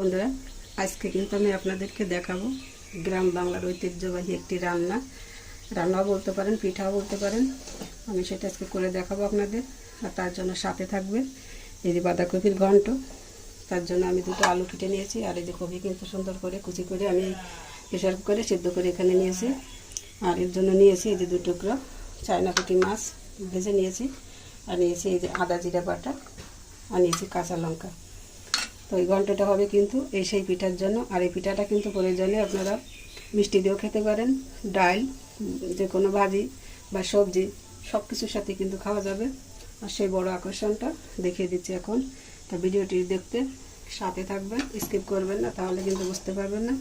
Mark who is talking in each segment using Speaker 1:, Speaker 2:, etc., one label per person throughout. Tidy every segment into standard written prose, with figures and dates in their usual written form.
Speaker 1: বন্ধুরা, আজকে কিন্তু আমি আপনাদেরকে দেখাবো গ্রাম বাংলার ঐতিহ্যবাহী একটি রান্নাও বলতে পারেন, পিঠাও বলতে পারেন। আমি সেটা আজকে করে দেখাবো আপনাদের। আর তার জন্য সাথে থাকবে এই যে বাঁধাকপির ঘন্ট। তার জন্য আমি দুটো আলু কেটে নিয়েছি, আর এই যে কপি কিন্তু সুন্দর করে কুচি করে আমি প্রেশার কুকারে সিদ্ধ করে এখানে নিয়েছি। আর এর জন্য নিয়েছি এই যে 2 টুকরো চায়না পুঁটি মাছ ভেজে নিয়েছি, আর নিয়েছি এই যে আদা জিরা বাটা, আর নিয়েছি কাঁচা লঙ্কা। তো এই ঘন্টটা হবে কিন্তু এই সেই পিঠার জন্য। আর এই পিঠাটা কিন্তু প্রয়োজনে আপনারা মিষ্টি দিয়েও খেতে পারেন, ডাল, যে কোনো ভাজি বা সবজি সব কিছুর সাথে কিন্তু খাওয়া যাবে। আর সেই বড় আকর্ষণটা দেখিয়ে দিচ্ছি এখন। তো ভিডিওটি দেখতে সাথে থাকবেন, স্কিপ করবেন না, তাহলে কিন্তু বুঝতে পারবেন না।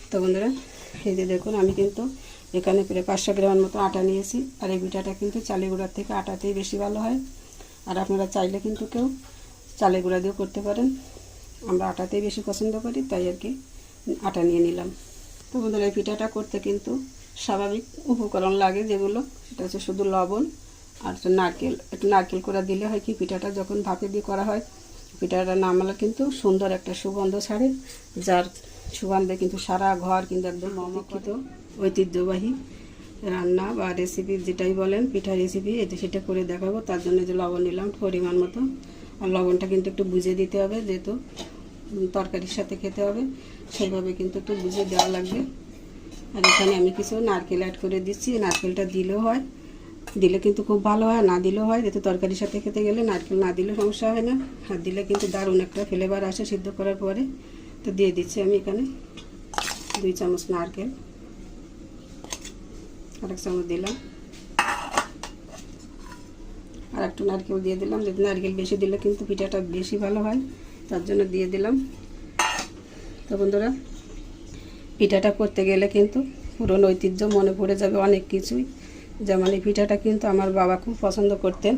Speaker 1: তো বন্ধুরা, এই যে দেখুন আমি কিন্তু এখানে প্রায় 500 গ্রামের মতো আটা নিয়েছি। আর এই পিঠাটা কিন্তু চালের গুঁড়ার থেকে আটাতেই বেশি ভালো হয়। আর আপনারা চাইলে কিন্তু কেউ চালের গুঁড়া দিয়েও করতে পারেন। আমরা আটাতেই বেশি পছন্দ করি, তাই আর কি আটা নিয়ে নিলাম। তো বন্ধুরা, এই পিঠাটা করতে কিন্তু স্বাভাবিক উপকরণ লাগে যেগুলো, সেটা হচ্ছে শুধু লবণ আর নারকেল। একটু নারকেল করে দিলে হয় কি, পিঠাটা যখন ভাপে দিয়ে করা হয়, পিঠাটা নামালে কিন্তু সুন্দর একটা সুগন্ধ ছাড়ে, যার সুগন্ধে কিন্তু সারা ঘর কিন্তু একদম মমক্ষিত ঐতিহ্যবাহী রান্না বা রেসিপি যেটাই বলেন, পিঠা রেসিপি, এতে সেটা করে দেখাবো। তার জন্য যে লবণ নিলাম পরিমাণ মতো। আর লবণটা কিন্তু একটু বুঝে দিতে হবে, যেহেতু তরকারির সাথে খেতে হবে, সেইভাবে কিন্তু একটু বুঝে দেওয়া লাগবে। আর এখানে আমি কিছু নারকেল অ্যাড করে দিচ্ছি। নারকেলটা দিলেও হয়, দিলে কিন্তু খুব ভালো হয়, না দিলেও হয়, যেহেতু তরকারির সাথে খেতে গেলে নারকেল না দিলে সমস্যা হয় না, আর দিলে কিন্তু দারুণ একটা ফ্লেভার আসে সিদ্ধ করার পরে। তো দিয়ে দিচ্ছি আমি এখানে 2 চামচ নারকেল, আর 1 চামচ দিলাম, আর একটু নারকেল দিয়ে দিলাম। যদি নারকেল বেশি দিলে কিন্তু পিঠাটা বেশি ভালো হয়, তার জন্য দিয়ে দিলাম। তো বন্ধুরা, পিঠাটা করতে গেলে কিন্তু পুরনো ঐতিহ্য মনে পড়ে যাবে অনেক কিছুই। যেমন এই পিঠাটা কিন্তু আমার বাবা খুব পছন্দ করতেন,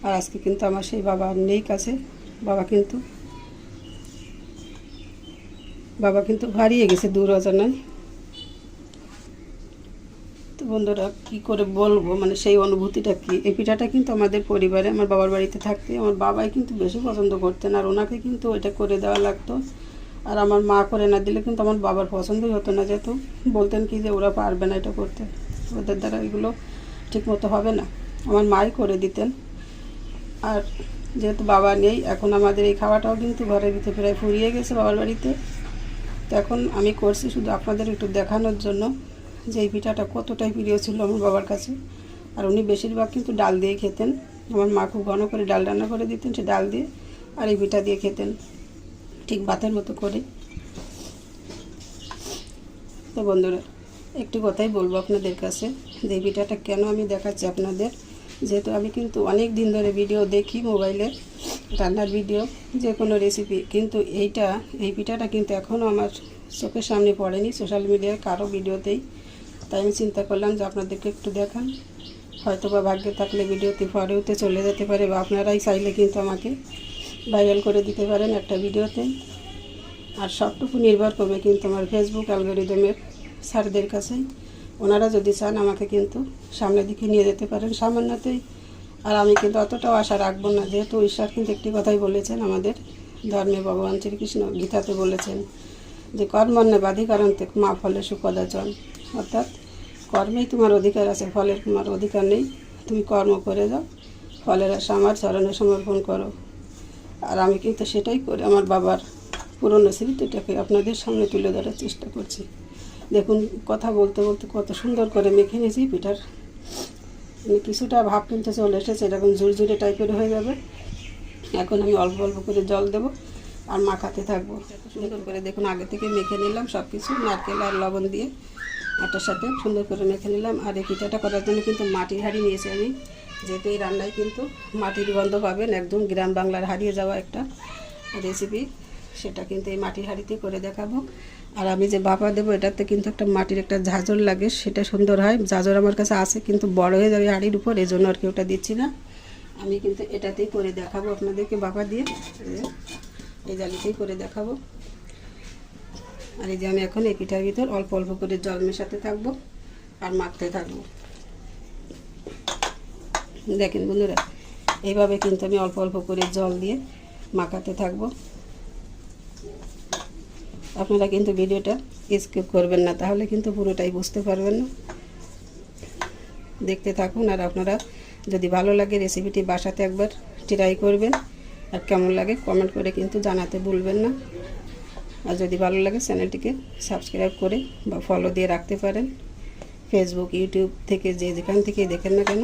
Speaker 1: আর আজকে কিন্তু আমার সেই বাবা নেই কাছে। বাবা কিন্তু হারিয়ে গেছে দূর অজানায়। তো বন্ধুরা, কী করে বলবো, মানে সেই অনুভূতিটা কি। এই পিঠাটা কিন্তু আমাদের পরিবারে, আমার বাবার বাড়িতে থাকতে আমার বাবাই কিন্তু বেশি পছন্দ করতেন, আর ওনাকে কিন্তু এটা করে দেওয়া লাগতো। আর আমার মা করে না দিলে কিন্তু আমার বাবার পছন্দই হতো না, যেহেতু বলতেন কি যে ওরা পারবে না এটা করতে, ওদের দ্বারা এগুলো ঠিক মতো হবে না। আমার মাই করে দিতেন। আর যেহেতু বাবা নেই, এখন আমাদের এই খাওয়াটাও কিন্তু ঘরের ভিতরে প্রায় ফুরিয়ে গেছে বাবার বাড়িতে। তো এখন আমি করছি শুধু আপনাদের একটু দেখানোর জন্য যে এই পিঠাটা কতটাই প্রিয় ছিল আমার বাবার কাছে। আর উনি বেশিরভাগ কিন্তু ডাল দিয়ে খেতেন। আমার মা খুব ঘন করে ডাল রান্না করে দিতেন, সে ডাল দিয়ে আর এই পিঠা দিয়ে খেতেন ঠিক ভাতের মতো করে। তো বন্ধুরা, একটি কথাই বলবো আপনাদের কাছে, যে এই পিঠাটা কেন আমি দেখাচ্ছি আপনাদের, যেহেতু আমি কিন্তু অনেক দিন ধরে ভিডিও দেখি মোবাইলে, রান্নার ভিডিও, যে কোনো রেসিপি, কিন্তু এই পিঠাটা কিন্তু এখনও আমার চোখের সামনে পড়েনি সোশ্যাল মিডিয়ায় কারো ভিডিওতেই। তাই আমি চিন্তা করলাম যে আপনাদেরকে একটু দেখান। হয়তো বা ভাগ্যে থাকলে ভিডিওতে পরেওতে চলে যেতে পারে, বা আপনারাই চাইলে কিন্তু আমাকে ভাইরাল করে দিতে পারেন একটা ভিডিওতে। আর সবটুকু নির্ভর করবে কিন্তু আমার ফেসবুক অ্যালগরিদমের স্যারদের কাছে। ওনারা যদি চান আমাকে কিন্তু সামনের দিকে নিয়ে যেতে পারেন সামান্যতেই। আর আমি কিন্তু অতটাও আশা রাখবো না, যেহেতু ঈশ্বর কিন্তু একটি কথাই বলেছেন আমাদের ধর্মে, ভগবান শ্রীকৃষ্ণ গীতাতে বলেছেন যে কর্মণ্যবাধিকারন্তে মা ফলে সুকদাচন, অর্থাৎ কর্মেই তোমার অধিকার আছে, ফলের তোমার অধিকার নেই। তুমি কর্ম করে যাও, ফলের আশা আমার চরণে সমর্পণ করো। আর আমি কিন্তু সেটাই করে আমার বাবার পুরনো স্মৃতিটাকে আপনাদের সামনে তুলে ধরার চেষ্টা করছি। দেখুন, কথা বলতে বলতে কত সুন্দর করে মেখে নিয়েছি পিঠার, মানে কিছুটা ভাব কিন্তু চলে এসেছে, এরকম ঝুরঝুরে টাইপের হয়ে যাবে। এখন আমি অল্প অল্প করে জল দেবো আর মাখাতে থাকবো সুন্দর করে। দেখুন, আগে থেকে মেখে নিলাম সব কিছু, নারকেল আর লবণ দিয়ে আটার সাথে সুন্দর করে মেখে নিলাম। আর এই পিঠাটা করার জন্য কিন্তু মাটির হাঁড়ি নিয়েছি আমি, যেহেতু এই রান্নায় কিন্তু মাটির গন্ধ পাবেন, একদম গ্রাম বাংলার হারিয়ে যাওয়া একটা রেসিপি, সেটা কিন্তু এই মাটির হাঁড়িতে করে দেখাবো। আর আমি যে ভাপা দেবো, এটাতে কিন্তু একটা মাটির একটা ঝাঁঝর লাগে, সেটা সুন্দর হয়। ঝাঁঝর আমার কাছে আছে, কিন্তু বড় হয়ে যাবে হাঁড়ির উপর, এই জন্য আর কি ওটা দিচ্ছি না। আমি কিন্তু এটাতেই করে দেখাবো আপনাদেরকে, ভাপা দিয়ে এই জালিতেই করে দেখাবো। আর এই যে আমি এখন এই পিঠার ভিতর অল্প অল্প করে জল মেশাতে থাকবো আর মাখতে থাকবো। দেখেন বন্ধুরা, এইভাবে কিন্তু আমি অল্প অল্প করে জল দিয়ে মাখাতে থাকবো। আপনারা কিন্তু ভিডিওটা স্কিপ করবেন না, তাহলে কিন্তু পুরোটাই বুঝতে পারবেন না। দেখতে থাকুন, আর আপনারা যদি ভালো লাগে রেসিপিটি বাসাতে একবার ট্রাই করবেন, আর কেমন লাগে কমেন্ট করে কিন্তু জানাতে ভুলবেন না। আর যদি ভালো লাগে চ্যানেলটিকে সাবস্ক্রাইব করে বা ফলো দিয়ে রাখতে পারেন, ফেসবুক ইউটিউব থেকে যেখান থেকে দেখেন না কেন।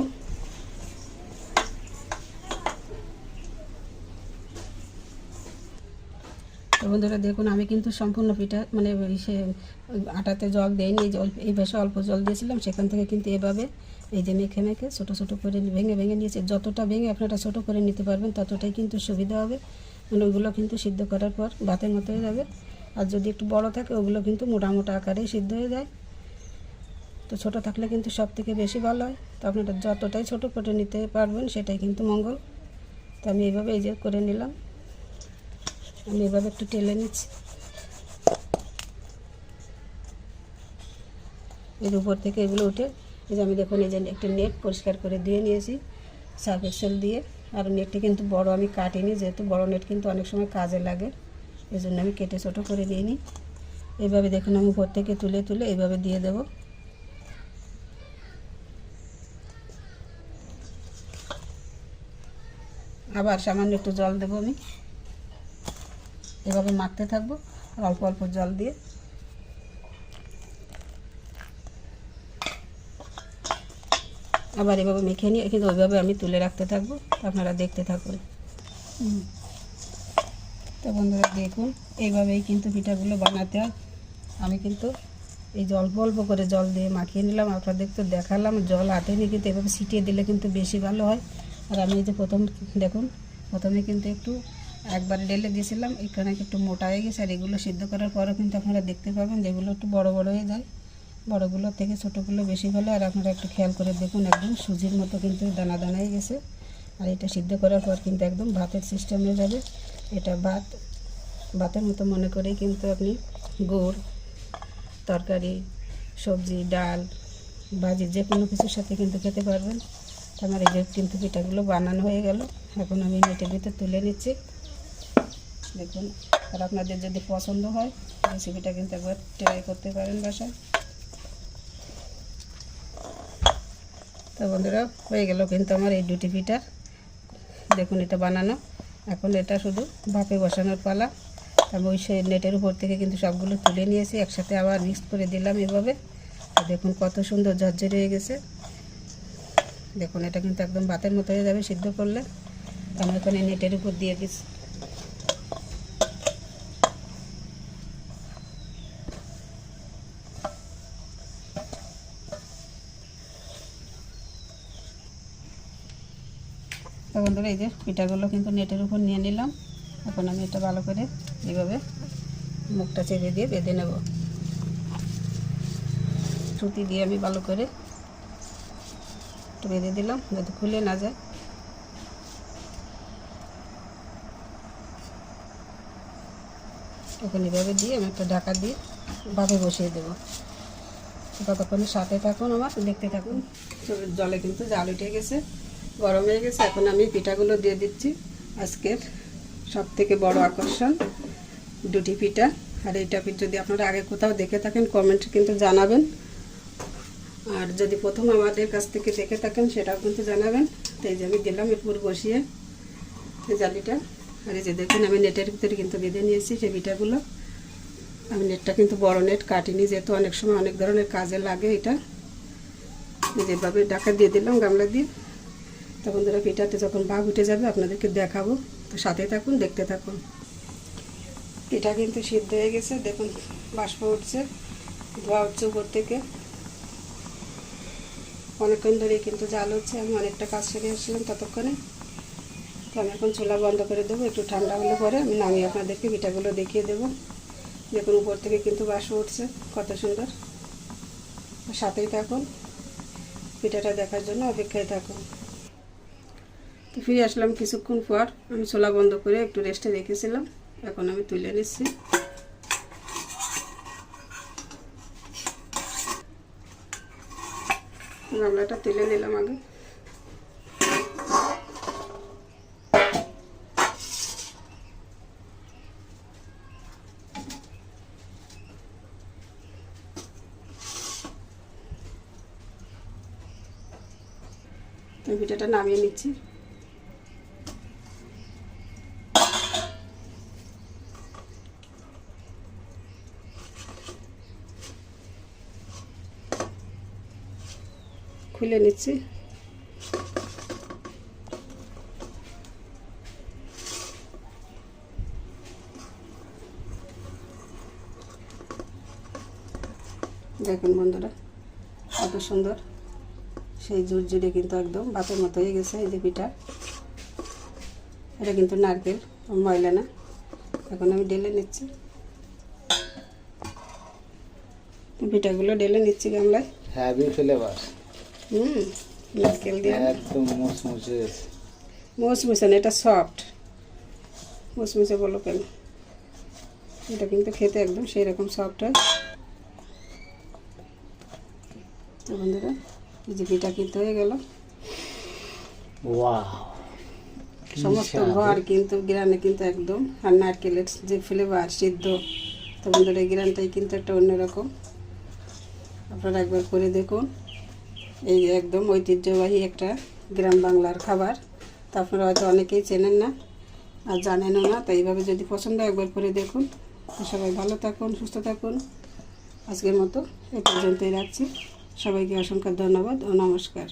Speaker 1: তো বন্ধুরা দেখুন, আমি কিন্তু সম্পূর্ণ পিঠা মানে সে আটাতে জল দেয়নি, এই বেশি অল্প জল দিয়েছিলাম, সেখান থেকে কিন্তু এভাবে এই যে মেখে মেখে ছোটো ছোটো করে ভেঙে ভেঙে নিয়েছি। যতটা ভেঙে আপনারা ছোটো করে নিতে পারবেন ততটাই কিন্তু সুবিধা হবে, মানে ওইগুলো কিন্তু সিদ্ধ করার পর ভাতের মতো হয়ে যাবে। আর যদি একটু বড় থাকে ওগুলো কিন্তু মোটা মোটা আকারেই সিদ্ধ হয়ে যায়। তো ছোটো থাকলে কিন্তু সব থেকে বেশি ভালো হয়। তো আপনারা যতটাই ছোটো করে নিতে পারবেন সেটাই কিন্তু মঙ্গল। তো আমি এইভাবে এই যে করে নিলাম, আমি এভাবে একটু টেলে নিচ্ছি। এর উপর থেকে এগুলো উঠে এই যে আমি দেখুন এই যে একটা নেট পরিষ্কার করে দিয়ে নিয়েছি সার্ফ এক্সেল দিয়ে। আর নেটটি কিন্তু বড় আমি কাটিনি, যেহেতু বড় নেট কিন্তু অনেক সময় কাজে লাগে, এই জন্য আমি কেটে ছোটো করে দিয়ে নিই। এইভাবে দেখুন আমি উপর থেকে তুলে তুলে এইভাবে দিয়ে দেব। আবার সামান্য একটু জল দেবো আমি, এভাবে মাখতে থাকবো অল্প অল্প জল দিয়ে। আবার এভাবে মেখে নিয়ে কিন্তু ওইভাবে আমি তুলে রাখতে থাকবো, আপনারা দেখতে থাকুন। তো বন্ধুরা দেখুন, এইভাবেই কিন্তু পিঠাগুলো বানাতে হয়। আমি কিন্তু এই যে অল্প অল্প করে জল দিয়ে মাখিয়ে নিলাম, আপনাদের তো দেখালাম। জল আটেনি, কিন্তু এভাবে ছিটিয়ে দিলে কিন্তু বেশি ভালো হয়। আর আমি এই যে দেখুন প্রথমে কিন্তু একটু একবার ঢেলে দিয়েছিলাম, এখানে একটু মোটা হয়ে গেছে। আর এগুলো সিদ্ধ করার পরও কিন্তু আপনারা দেখতে পাবেন যেগুলো একটু বড় বড় হয়ে যায়, বড়গুলো থেকে ছোটোগুলো বেশি ভালো। আর আপনারা একটু খেয়াল করে দেখুন, একদম সুজির মতো কিন্তু দানা দানা হয়ে গেছে। আর এটা সিদ্ধ করার পর কিন্তু একদম ভাতের সিস্টেম হয়ে যাবে। এটা ভাতের মতো মনে করেই কিন্তু আপনি গুড়, তরকারি, সবজি, ডাল, ভাজি যে কোনো কিছুর সাথে কিন্তু খেতে পারবেন। আমার এই যে কিন্তু পিঠাগুলো বানানো হয়ে গেল, এখন আমি নেটের ভিতরে তুলে নিচ্ছি। দেখুন, আর আপনাদের যদি পছন্দ হয় রেসিপিটা কিন্তু একবার ট্রাই করতে পারেন বাসায়। তো বন্ধুরা হয়ে গেল কিন্তু আমার এই দুটি পিঠা, দেখুন এটা বানানো। এখন এটা শুধু ভাপে বসানোর পালা। আমি ওই সেই নেটের উপর থেকে কিন্তু সবগুলো তুলে নিয়েছি, একসাথে আবার মিক্স করে দিলাম এভাবে। দেখুন কত সুন্দর ঝরঝরে হয়ে গেছে। দেখুন এটা কিন্তু একদম ভাতের মতো হয়ে যাবে সিদ্ধ করলে। আমি এখানে নেটের উপর দিয়ে দিচ্ছি। তো বন্ধুরা এই যে পিঠাগুলো কিন্তু নেটের উপর নিয়ে নিলাম। এখন আমি এটা ভালো করে এইভাবে মুখটা চেপে দিয়ে বেঁধে নেব। সুতি দিয়ে আমি ভালো করে একটু বেঁধে দিলাম যাতে খুলে না যায়। এখন এইভাবে দিয়ে আমি একটা ঢাকা দিয়ে ভাপে বসিয়ে দেবো। ততক্ষণে সাথে থাকুন, আমার দেখতে থাকুন। জলে কিন্তু জাল উঠে গেছে, গরম হয়ে গেছে। এখন আমি পিঠাগুলো দিয়ে দিচ্ছি। আজকের সব থেকে বড় আকর্ষণ দুটি পিঠা। আর এইটা যদি আপনারা আগে কোথাও দেখে থাকেন কমেন্টে কিন্তু জানাবেন, আর যদি প্রথম আমাদের কাছ থেকে দেখে থাকেন সেটাও কিন্তু জানাবেন। তো এই যে আমি দিলাম এরপর বসিয়ে এই জালিটা। আর এই যে দেখুন আমি নেটের ভিতরে কিন্তু বেঁধে নিয়েছি সেই পিঠাগুলো। আমি নেটটা কিন্তু বড় নেট কাটিনি, যেহেতু অনেক সময় অনেক ধরনের কাজে লাগে। এটা যেভাবে ঢাকা দিয়ে দিলাম গামলা দিয়ে। তো বন্ধুরা পিঠাতে যখন ভাগ উঠে যাবে আপনাদেরকে দেখাবো, তো সাথে থাকুন, দেখতে থাকুন। পিঠা কিন্তু সিদ্ধ হয়ে গেছে, দেখুন বাষ্প উঠছে, ধোয়া হচ্ছে উপর থেকে। অনেকক্ষণ ধরে কিন্তু জাল হচ্ছে, আমি অনেকটা কাজ সেরে আসলাম ততক্ষণে। তো আমি এখন চুলা বন্ধ করে দেবো, একটু ঠান্ডা হলে পরে আমি নামিয়ে আপনাদেরকে পিঠাগুলো দেখিয়ে দেবো। দেখুন উপর থেকে কিন্তু বাষ্প উঠছে কত সুন্দর। সাথেই থাকুন, পিঠাটা দেখার জন্য অপেক্ষায় থাকুন। তো ফিরে আসলাম কিছুক্ষণ পর, আমি চুলা বন্ধ করে একটু রেস্টে রেখেছিলাম। এখন আমি তুলে নিচ্ছি। গামলাটা তুলে নিলাম আগে। আমি পিঠাটা নামিয়ে নিচ্ছি। খুলে নিচ্ছি। দেখুন বন্ধুরা কত সুন্দর, সেই ঝুরঝুরে কিন্তু একদম ভাতের মতো হয়ে গেছে। এই যে পিঠা, এটা কিন্তু নারকেল ময়লা না। এখন আমি ঢেলে নিচ্ছি, পিঠাগুলো ঢেলে নিচ্ছি গামলায়।
Speaker 2: Heavy flavour.
Speaker 1: নারকেল দিয়ে
Speaker 2: একদম মুসমুসে।
Speaker 1: মুসমুসে না, এটা সফট। মুসমুসে বলো কেন, এটা কিন্তু খেতে একদম সেই রকম সফট হয়। তো বন্ধুরা এই যে পিঠা কিন্তু হয়ে গেল।
Speaker 2: ওয়াও,
Speaker 1: সমস্ত ঘর কিন্তু গ্রামে কিন্তু একদম, আর নারকেলের যে ফ্লেভার সিদ্ধ, তো বন্ধুরা এই গ্রামটাই কিন্তু একটা অন্যরকম। আপনারা একবার করে দেখুন, এই একদম ঐতিহ্যবাহী একটা গ্রাম বাংলার খাবার। তা আপনারা হয়তো অনেকেই চেনেন না আর জানেনও না, তাই এইভাবে যদি পছন্দ একবার করে দেখুন। তো সবাই ভালো থাকুন, সুস্থ থাকুন। আজকের মতো এই পর্যন্তই রাখছি। সবাইকে অসংখ্য ধন্যবাদ ও নমস্কার।